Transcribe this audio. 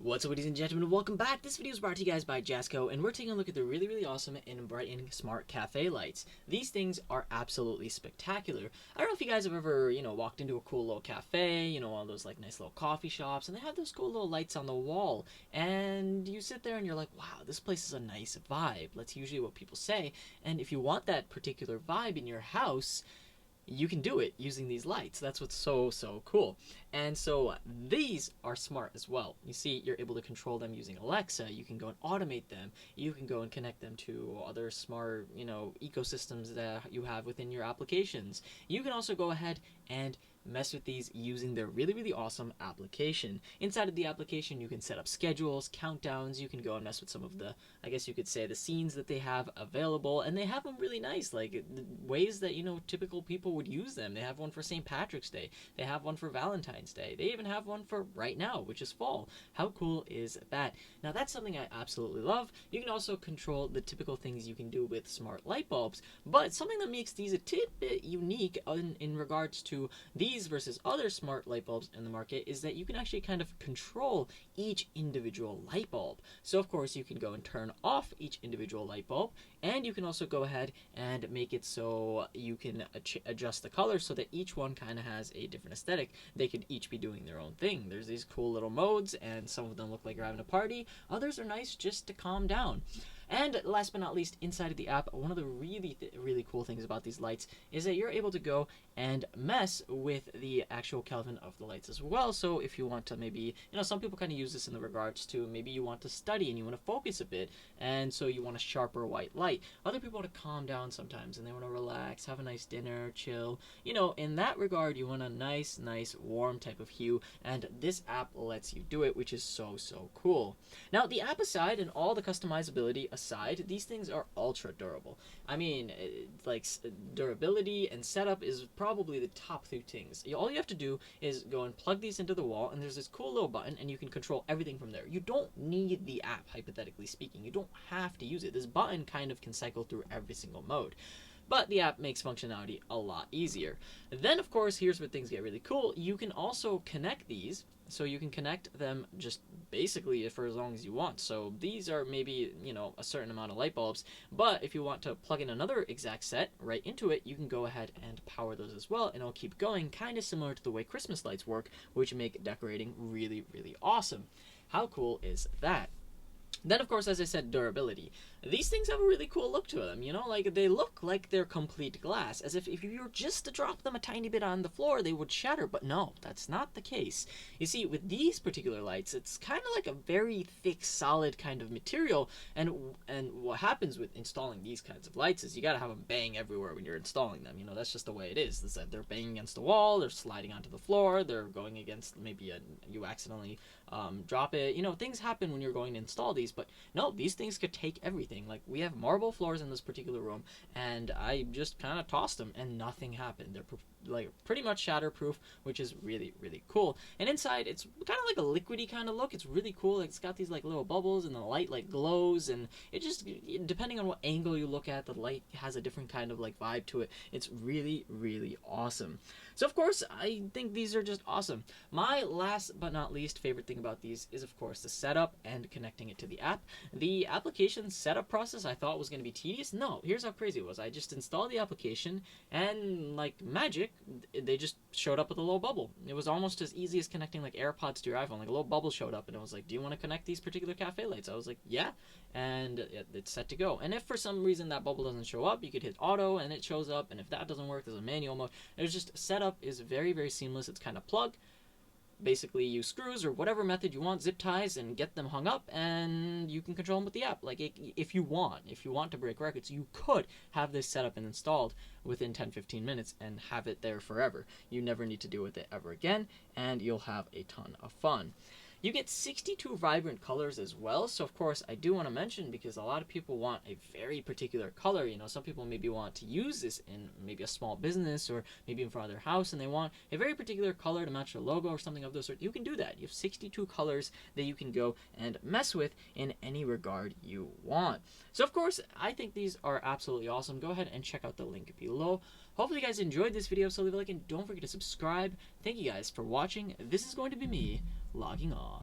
What's up, ladies and gentlemen, welcome back. This video is brought to you guys by Jasco, and we're taking a look at the really awesome Enbrighten smart cafe lights. These things are absolutely spectacular. I don't know if you guys have ever, walked into a cool little cafe, one of those like nice little coffee shops, and they have those cool little lights on the wall, and you sit there and you're like, wow, this place is a nice vibe. That's usually what people say, and if you want that particular vibe in your house, you can do it using these lights. That's what's so cool. And so these are smart as well. You see, you're able to control them using Alexa. You can go and automate them. You can go and connect them to other smart, ecosystems that you have within your applications. You can also go ahead and mess with these using their really awesome application. Inside of the application, you can set up schedules, countdowns. You can go and mess with some of the, I guess you could say, the scenes that they have available, and they have them really nice, like ways that typical people would use them. They have one for St. Patrick's Day. They have one for Valentine's Day. They even have one for right now, which is fall. How cool is that? Now that's something I absolutely love. You can also control the typical things you can do with smart light bulbs, but something that makes these a tidbit unique in regards to these versus other smart light bulbs in the market is that you can actually kind of control each individual light bulb. So of course you can go and turn off each individual light bulb, and you can also go ahead and make it so you can adjust the color so that each one kind of has a different aesthetic. They could each be doing their own thing. There's these cool little modes, and some of them look like you're having a party. Others are nice just to calm down. And last but not least, inside of the app, one of the really cool things about these lights is that you're able to go and mess with the actual Kelvin of the lights as well. So if you want to maybe, some people kind of use this in the regards to maybe you want to study and you want to focus a bit, and so you want a sharper white light. Other people want to calm down sometimes and they want to relax, have a nice dinner, chill. In that regard, you want a nice warm type of hue, and this app lets you do it, which is so cool. Now, the app aside and all the customizability aside, these things are ultra durable. I mean, durability and setup is probably the top 2 things. All you have to do is go and plug these into the wall, and there's this cool little button, and you can control everything from there. You don't need the app, hypothetically speaking. You don't have to use it. This button kind of can cycle through every single mode, but the app makes functionality a lot easier. Then, of course, here's where things get really cool. You can also connect these, so you can connect them just basically for as long as you want. So these are maybe, a certain amount of light bulbs, but if you want to plug in another exact set right into it, you can go ahead and power those as well, and it'll keep going, kind of similar to the way Christmas lights work, which make decorating really awesome. How cool is that? Then, of course, as I said, durability. These things have a really cool look to them, they look like they're complete glass, as if you were just to drop them a tiny bit on the floor, they would shatter, but no, that's not the case. You see, with these particular lights, it's kind of like a very thick, solid kind of material, and what happens with installing these kinds of lights is you gotta have them bang everywhere when you're installing them. That's just the way it is. That they're banging against the wall, they're sliding onto the floor, they're going against maybe you accidentally drop it. Things happen when you're going to install these, but no, these things could take everything. Like, we have marble floors in this particular room, and I just kind of tossed them and nothing happened. They're pretty much shatterproof, which is really cool. And inside, it's kind of like a liquidy kind of look. It's really cool. It's got these little bubbles, and the light glows, and it just, depending on what angle you look at, the light has a different kind of vibe to it. It's really awesome. So of course, I think these are just awesome. My last but not least favorite thing about these is, of course, the setup and connecting it to the app. The application setup process I thought was going to be tedious. No, here's how crazy it was. I just installed the application, and like magic, they just showed up with a little bubble. It was almost as easy as connecting AirPods to your iPhone. A little bubble showed up, and it was like, do you want to connect these particular cafe lights? I was like, yeah, and it's set to go. And if for some reason that bubble doesn't show up, you could hit auto, and it shows up, and if that doesn't work, there's a manual mode. It's just, setup is very seamless. It's kind of plug. Basically, use screws or whatever method you want, zip ties, and get them hung up, and you can control them with the app. If you want to break records, you could have this set up and installed within 10-15 minutes and have it there forever. You never need to deal with it ever again, and you'll have a ton of fun. You get 62 vibrant colors as well, so of course I do want to mention, because a lot of people want a very particular color. Some people maybe want to use this in maybe a small business or maybe in front of their house, and they want a very particular color to match their logo or something of those sort. You can do that. You have 62 colors that you can go and mess with in any regard you want. So of course, I think these are absolutely awesome. Go ahead and check out the link below. Hopefully you guys enjoyed this video, so leave a like and don't forget to subscribe. Thank you guys for watching. This is going to be me logging off.